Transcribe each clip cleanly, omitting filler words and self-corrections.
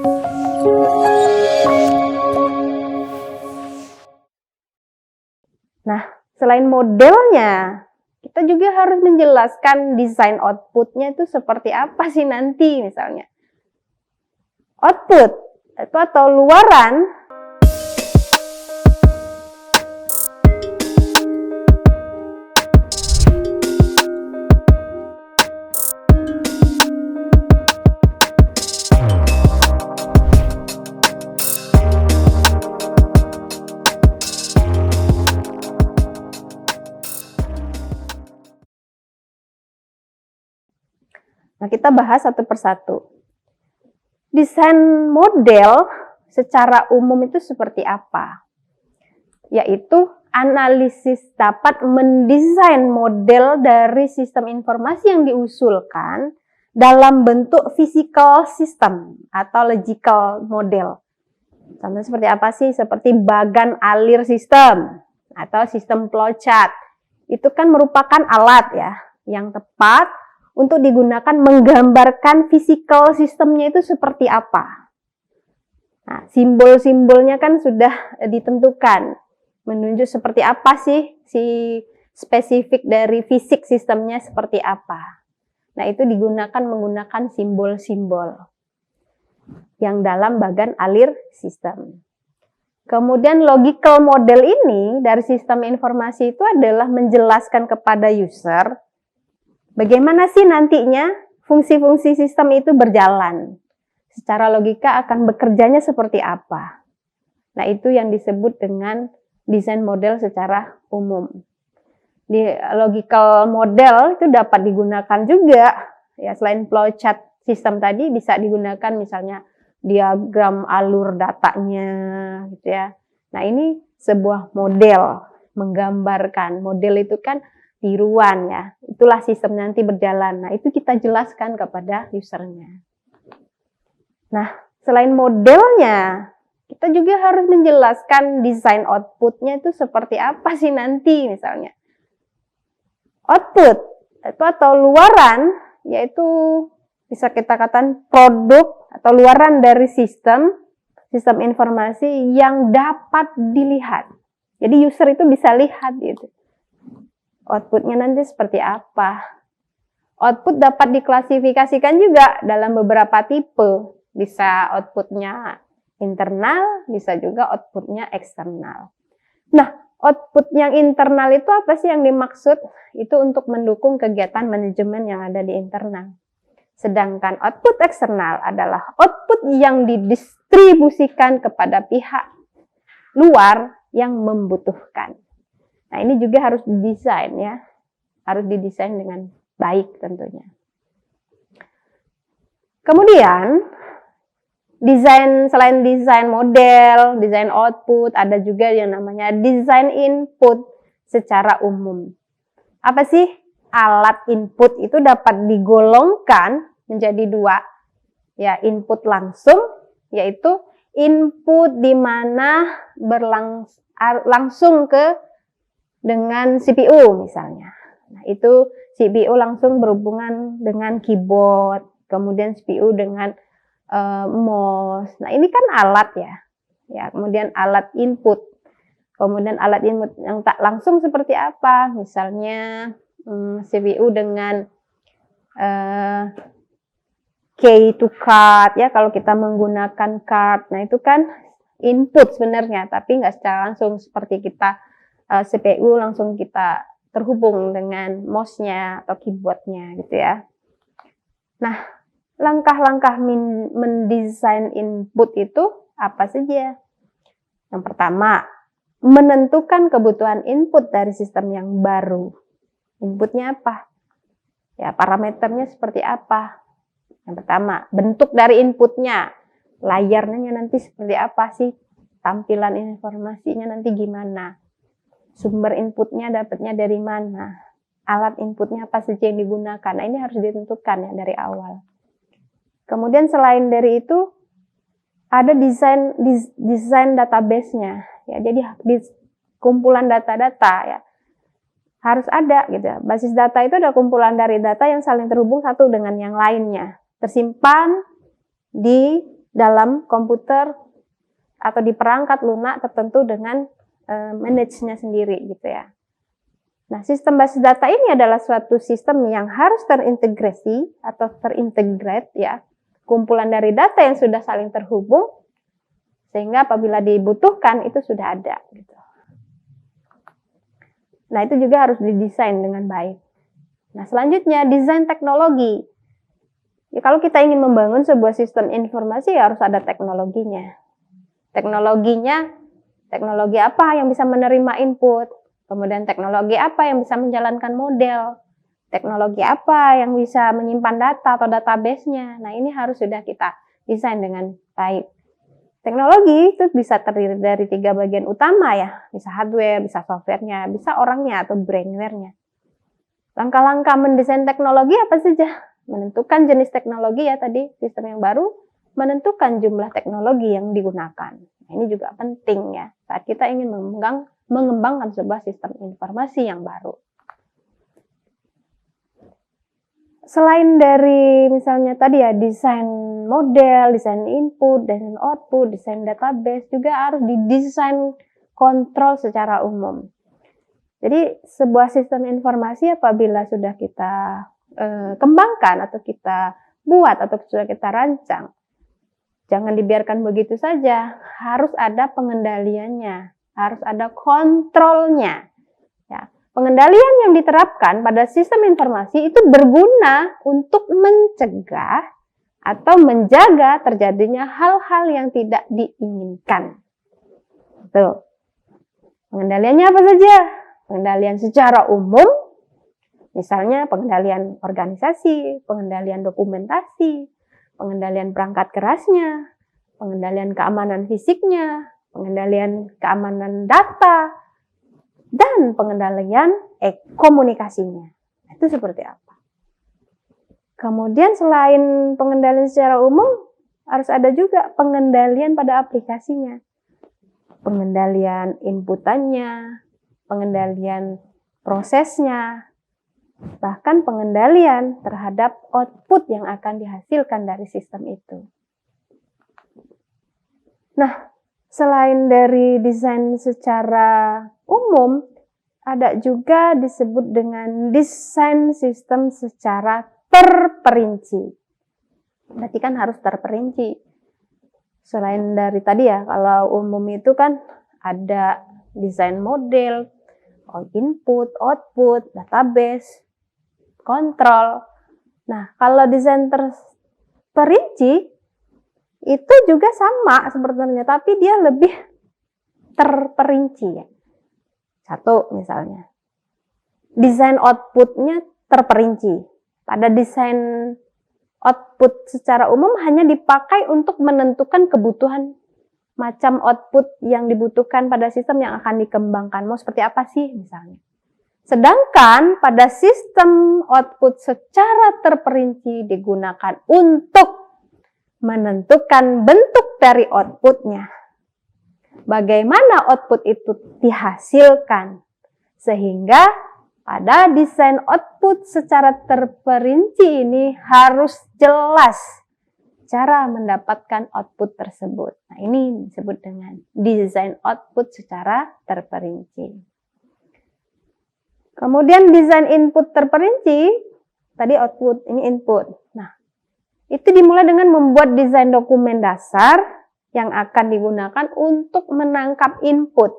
Nah, selain modelnya, kita juga harus menjelaskan desain outputnya itu seperti apa sih nanti misalnya. Output itu atau luaran Nah, kita bahas satu persatu. Desain model secara umum itu seperti apa? Yaitu analisis dapat mendesain model dari sistem informasi yang diusulkan dalam bentuk physical system atau logical model. Contohnya seperti apa sih? Seperti bagan alir sistem atau sistem flowchart. Itu kan merupakan alat ya yang tepat untuk digunakan menggambarkan physical sistemnya itu seperti apa. Nah, simbol-simbolnya kan sudah ditentukan, menunjuk seperti apa sih si spesifik dari fisik sistemnya seperti apa. Nah, itu digunakan menggunakan simbol-simbol yang dalam bagan alir sistem. Kemudian logical model ini dari sistem informasi itu adalah menjelaskan kepada user bagaimana sih nantinya fungsi-fungsi sistem itu berjalan? Secara logika akan bekerjanya seperti apa? Nah, itu yang disebut dengan desain model secara umum. Di logical model itu dapat digunakan juga, ya selain flowchart sistem tadi bisa digunakan misalnya diagram alur datanya, gitu ya. Nah, ini sebuah model menggambarkan. Model itu kan tiruan ya, itulah sistem nanti berjalan. Nah, itu kita jelaskan kepada usernya. Nah, selain modelnya, kita juga harus menjelaskan desain outputnya itu seperti apa sih nanti misalnya. Output itu atau luaran, yaitu bisa kita katakan produk atau luaran dari sistem informasi yang dapat dilihat. Jadi user itu bisa lihat gitu. Outputnya nanti seperti apa. Output dapat diklasifikasikan juga dalam beberapa tipe. Bisa outputnya internal, bisa juga outputnya eksternal. Nah, output yang internal itu apa sih yang dimaksud? Itu untuk mendukung kegiatan manajemen yang ada di internal. Sedangkan output eksternal adalah output yang didistribusikan kepada pihak luar yang membutuhkan. Nah, ini juga harus didesain ya. Harus didesain dengan baik tentunya. Kemudian, selain desain model, desain output, ada juga yang namanya desain input secara umum. Apa sih? Alat input itu dapat digolongkan menjadi dua. Ya, input langsung, yaitu input di mana langsung ke dengan CPU misalnya. Nah, itu CPU langsung berhubungan dengan keyboard, kemudian CPU dengan mouse. Nah, ini kan alat ya. Ya, kemudian alat input. Kemudian alat input yang tak langsung seperti apa? Misalnya CPU dengan key to card ya, kalau kita menggunakan card. Nah, itu kan input sebenarnya, tapi nggak secara langsung seperti kita CPU langsung kita terhubung dengan mouse-nya atau keyboard-nya gitu ya. Nah, langkah-langkah mendesain input itu apa saja? Yang pertama, menentukan kebutuhan input dari sistem yang baru. Inputnya apa? Ya, parameternya seperti apa? Yang pertama, bentuk dari inputnya. Layarnya nanti seperti apa sih? Tampilan informasinya nanti gimana? Sumber inputnya dapatnya dari mana? Alat inputnya apa saja yang digunakan? Nah, ini harus ditentukan ya dari awal. Kemudian selain dari itu, ada desain database-nya. Ya, jadi kumpulan data-data ya. Harus ada gitu ya. Basis data itu ada kumpulan dari data yang saling terhubung satu dengan yang lainnya. Tersimpan di dalam komputer atau di perangkat lunak tertentu dengan manage-nya sendiri gitu ya. Nah, sistem basis data ini adalah suatu sistem yang harus terintegrasi atau terintegrate ya, kumpulan dari data yang sudah saling terhubung sehingga apabila dibutuhkan itu sudah ada gitu. Nah, itu juga harus didesain dengan baik. Nah, selanjutnya desain teknologi. Ya, kalau kita ingin membangun sebuah sistem informasi ya harus ada teknologinya. Teknologi apa yang bisa menerima input, kemudian teknologi apa yang bisa menjalankan model, teknologi apa yang bisa menyimpan data atau database-nya. Nah, ini harus sudah kita desain dengan baik. Teknologi itu bisa terdiri dari 3 bagian utama ya, bisa hardware, bisa software-nya, bisa orangnya atau brainware-nya. Langkah-langkah mendesain teknologi apa saja? Menentukan jenis teknologi ya tadi, sistem yang baru, menentukan jumlah teknologi yang digunakan. Nah, ini juga penting ya, saat kita ingin mengembangkan sebuah sistem informasi yang baru. Selain dari misalnya tadi ya, desain model, desain input, desain output, desain database, juga harus didesain kontrol secara umum. Jadi sebuah sistem informasi apabila sudah kita kembangkan atau kita buat atau sudah kita rancang, jangan dibiarkan begitu saja, harus ada pengendaliannya, harus ada kontrolnya. Ya, pengendalian yang diterapkan pada sistem informasi itu berguna untuk mencegah atau menjaga terjadinya hal-hal yang tidak diinginkan. Tuh. Pengendaliannya apa saja? Pengendalian secara umum, misalnya pengendalian organisasi, pengendalian dokumentasi, pengendalian perangkat kerasnya, pengendalian keamanan fisiknya, pengendalian keamanan data, dan pengendalian komunikasinya. Itu seperti apa? Kemudian selain pengendalian secara umum, harus ada juga pengendalian pada aplikasinya. Pengendalian inputannya, pengendalian prosesnya, bahkan pengendalian terhadap output yang akan dihasilkan dari sistem itu. Nah, selain dari desain secara umum, ada juga disebut dengan desain sistem secara terperinci. Berarti kan harus terperinci. Selain dari tadi ya, kalau umum itu kan ada desain model, input, output, database, kontrol. Nah, kalau desain terperinci itu juga sama sebenarnya, tapi dia lebih terperinci ya. Satu misalnya, desain outputnya terperinci. Pada desain output secara umum hanya dipakai untuk menentukan kebutuhan macam output yang dibutuhkan pada sistem yang akan dikembangkan. Mau seperti apa sih misalnya. Sedangkan pada sistem output secara terperinci digunakan untuk menentukan bentuk dari outputnya. Bagaimana output itu dihasilkan. Sehingga pada desain output secara terperinci ini harus jelas cara mendapatkan output tersebut. Nah, ini disebut dengan desain output secara terperinci. Kemudian desain input terperinci, tadi output, ini input. Nah, itu dimulai dengan membuat desain dokumen dasar yang akan digunakan untuk menangkap input.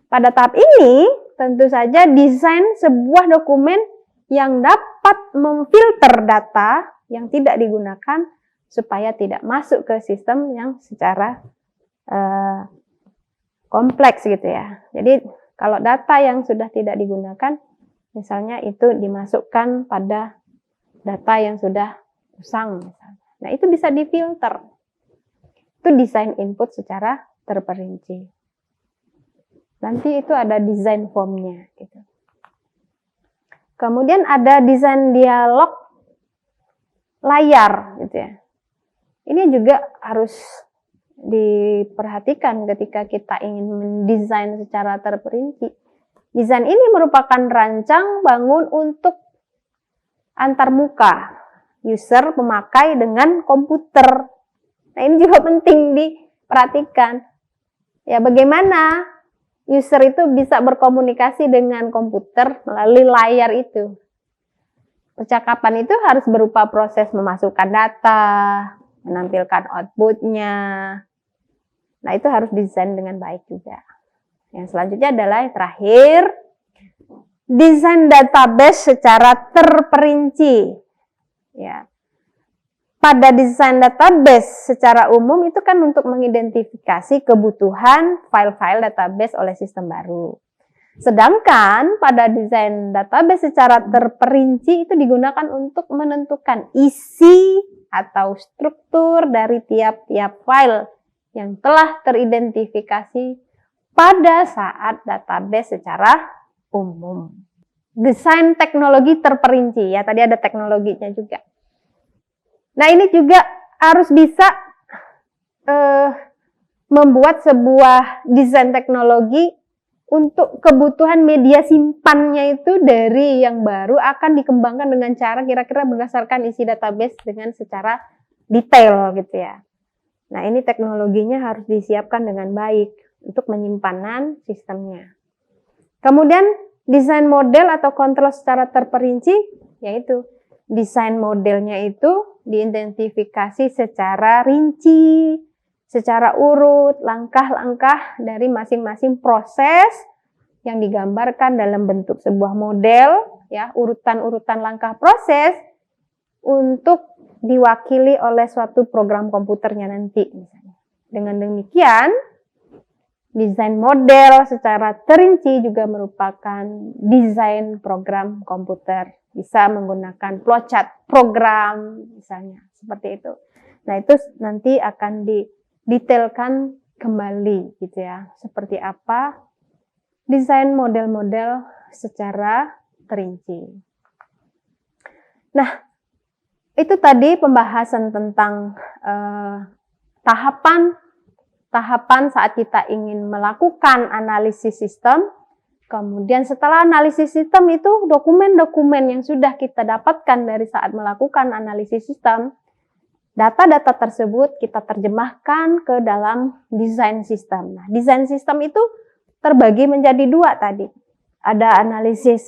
Pada tahap ini, tentu saja desain sebuah dokumen yang dapat memfilter data yang tidak digunakan supaya tidak masuk ke sistem yang secara kompleks gitu ya. Jadi kalau data yang sudah tidak digunakan, misalnya itu dimasukkan pada data yang sudah usang misalnya. Nah, itu bisa difilter. Itu desain input secara terperinci. Nanti itu ada desain formnya gitu. Kemudian ada desain dialog layar gitu ya. Ini juga harus diperhatikan ketika kita ingin mendesain secara terperinci. Desain ini merupakan rancang bangun untuk antarmuka user pemakai dengan komputer. Nah, ini juga penting diperhatikan. Ya, bagaimana user itu bisa berkomunikasi dengan komputer melalui layar itu. Percakapan itu harus berupa proses memasukkan data, menampilkan outputnya. Nah, itu harus desain dengan baik juga. Yang selanjutnya adalah yang terakhir, desain database secara terperinci. Ya. Pada desain database secara umum itu kan untuk mengidentifikasi kebutuhan file-file database oleh sistem baru. Sedangkan pada desain database secara terperinci itu digunakan untuk menentukan isi atau struktur dari tiap-tiap file yang telah teridentifikasi pada saat database secara umum. Desain teknologi terperinci, ya tadi ada teknologinya juga. Nah, ini juga harus bisa membuat sebuah desain teknologi untuk kebutuhan media simpannya itu dari yang baru akan dikembangkan dengan cara kira-kira berdasarkan isi database dengan secara detail gitu ya. Nah, ini teknologinya harus disiapkan dengan baik untuk penyimpanan sistemnya. Kemudian desain model atau kontrol secara terperinci, yaitu desain modelnya itu diidentifikasi secara rinci, secara urut, langkah-langkah dari masing-masing proses yang digambarkan dalam bentuk sebuah model, ya, urutan-urutan langkah proses untuk diwakili oleh suatu program komputernya nanti. Misalnya. Dengan demikian, desain model secara terinci juga merupakan desain program komputer. Bisa menggunakan flowchart program, misalnya, seperti itu. Nah, itu nanti akan didetailkan kembali, gitu ya. Seperti apa desain model-model secara terinci. Nah, itu tadi pembahasan tentang tahapan saat kita ingin melakukan analisis sistem. Kemudian setelah analisis sistem itu dokumen-dokumen yang sudah kita dapatkan dari saat melakukan analisis sistem, data-data tersebut kita terjemahkan ke dalam desain sistem. Nah, desain sistem itu terbagi menjadi dua tadi. Ada analisis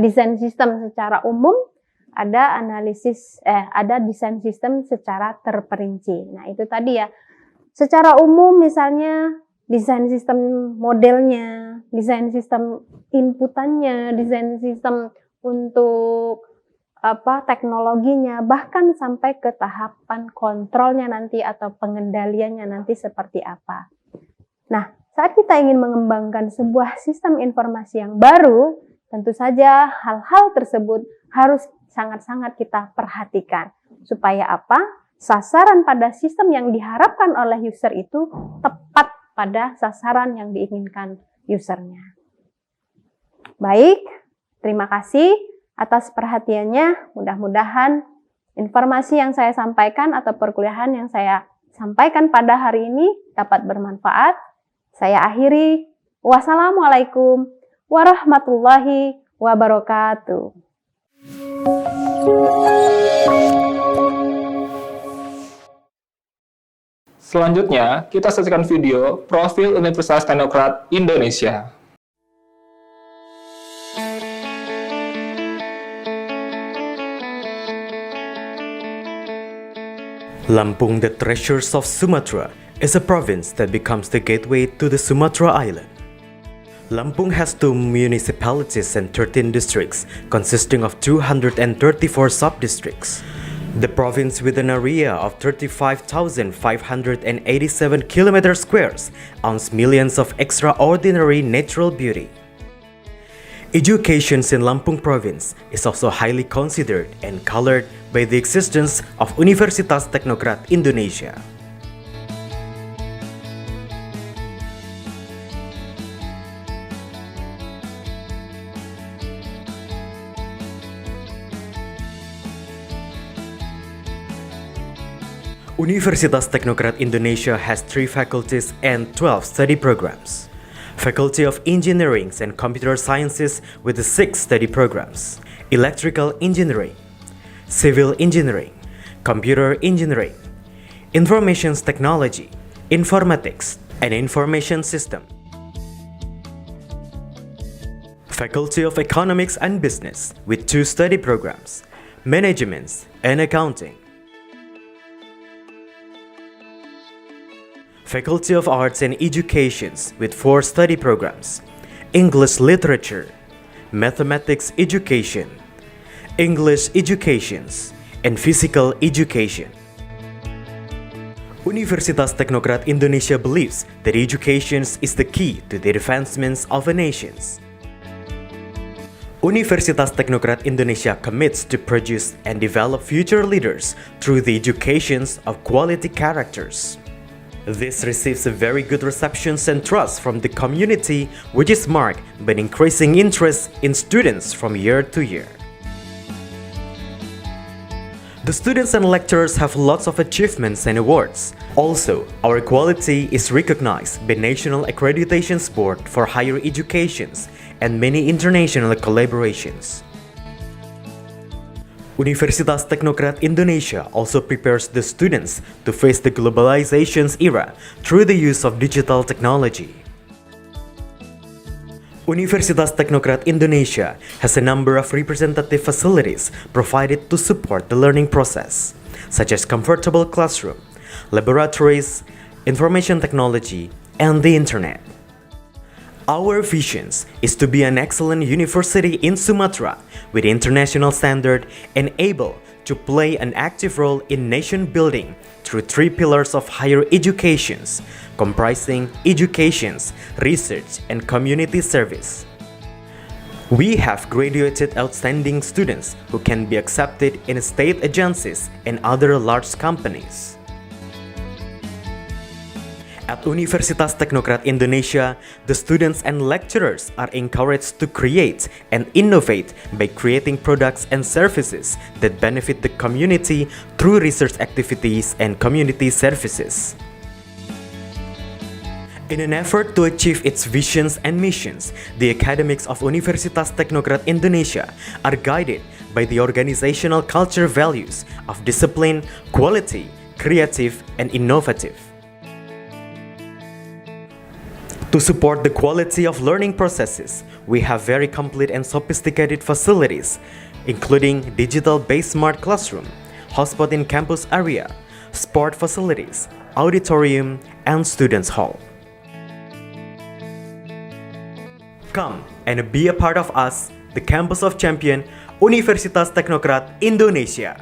desain sistem secara umum, ada desain sistem secara terperinci. Nah, itu tadi ya. Secara umum misalnya desain sistem modelnya, desain sistem inputannya, desain sistem untuk teknologinya, bahkan sampai ke tahapan kontrolnya nanti atau pengendaliannya nanti seperti apa. Nah, saat kita ingin mengembangkan sebuah sistem informasi yang baru, tentu saja hal-hal tersebut harus sangat-sangat kita perhatikan. Supaya apa? Sasaran pada sistem yang diharapkan oleh user itu tepat pada sasaran yang diinginkan usernya. Baik, terima kasih atas perhatiannya. Mudah-mudahan informasi yang saya sampaikan atau perkuliahan yang saya sampaikan pada hari ini dapat bermanfaat. Saya akhiri. Wassalamualaikum warahmatullahi wabarakatuh. Selanjutnya, kita saksikan video Profil Universitas Teknokrat Indonesia. Lampung, the Treasures of Sumatra, is a province that becomes the gateway to the Sumatra Island. Lampung has 2 municipalities and 13 districts, consisting of 234 sub-districts. The province, with an area of 35,587 km squares, owns millions of extraordinary natural beauty. Education in Lampung province is also highly considered and colored by the existence of Universitas Teknokrat Indonesia. Universitas Teknokrat Indonesia has 3 faculties and 12 study programs. Faculty of Engineering and Computer Sciences with 6 study programs: Electrical Engineering, Civil Engineering, Computer Engineering, Information Technology, Informatics, and Information System. Faculty of Economics and Business with 2 study programs, Management and Accounting. Faculty of Arts and Educations with 4 study programs, English Literature, Mathematics Education, English Educations, and Physical Education. Universitas Teknokrat Indonesia believes that education is the key to the advancement of a nation. Universitas Teknokrat Indonesia commits to produce and develop future leaders through the education of quality characters. This receives a very good reception and trust from the community, which is marked by an increasing interest in students from year to year. The students and lecturers have lots of achievements and awards. Also, our quality is recognized by National Accreditation Board for Higher Education and many international collaborations. Universitas Teknokrat Indonesia also prepares the students to face the globalization era through the use of digital technology. Universitas Teknokrat Indonesia has a number of representative facilities provided to support the learning process, such as comfortable classroom, laboratories, information technology, and the internet. Our vision is to be an excellent university in Sumatra with international standard and able to play an active role in nation building through 3 pillars of higher education, comprising education, research, and community service. We have graduated outstanding students who can be accepted in state agencies and other large companies. At Universitas Teknokrat Indonesia, the students and lecturers are encouraged to create and innovate by creating products and services that benefit the community through research activities and community services. In an effort to achieve its visions and missions, the academics of Universitas Teknokrat Indonesia are guided by the organizational culture values of discipline, quality, creative, and innovative. To support the quality of learning processes, we have very complete and sophisticated facilities, including digital-based smart classroom, hotspot in campus area, sport facilities, auditorium, and students' hall. Come and be a part of us, the Campus of Champion, Universitas Teknokrat Indonesia.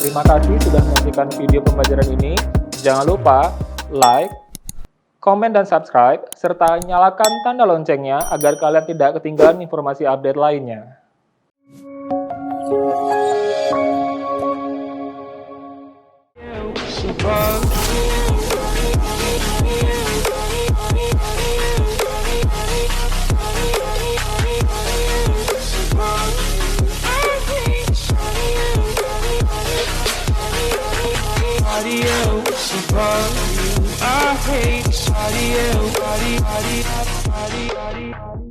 Terima kasih sudah menyaksikan video pembelajaran ini. Jangan lupa like, komen, dan subscribe, serta nyalakan tanda loncengnya agar kalian tidak ketinggalan informasi update lainnya. I hate body, body, body, body, body.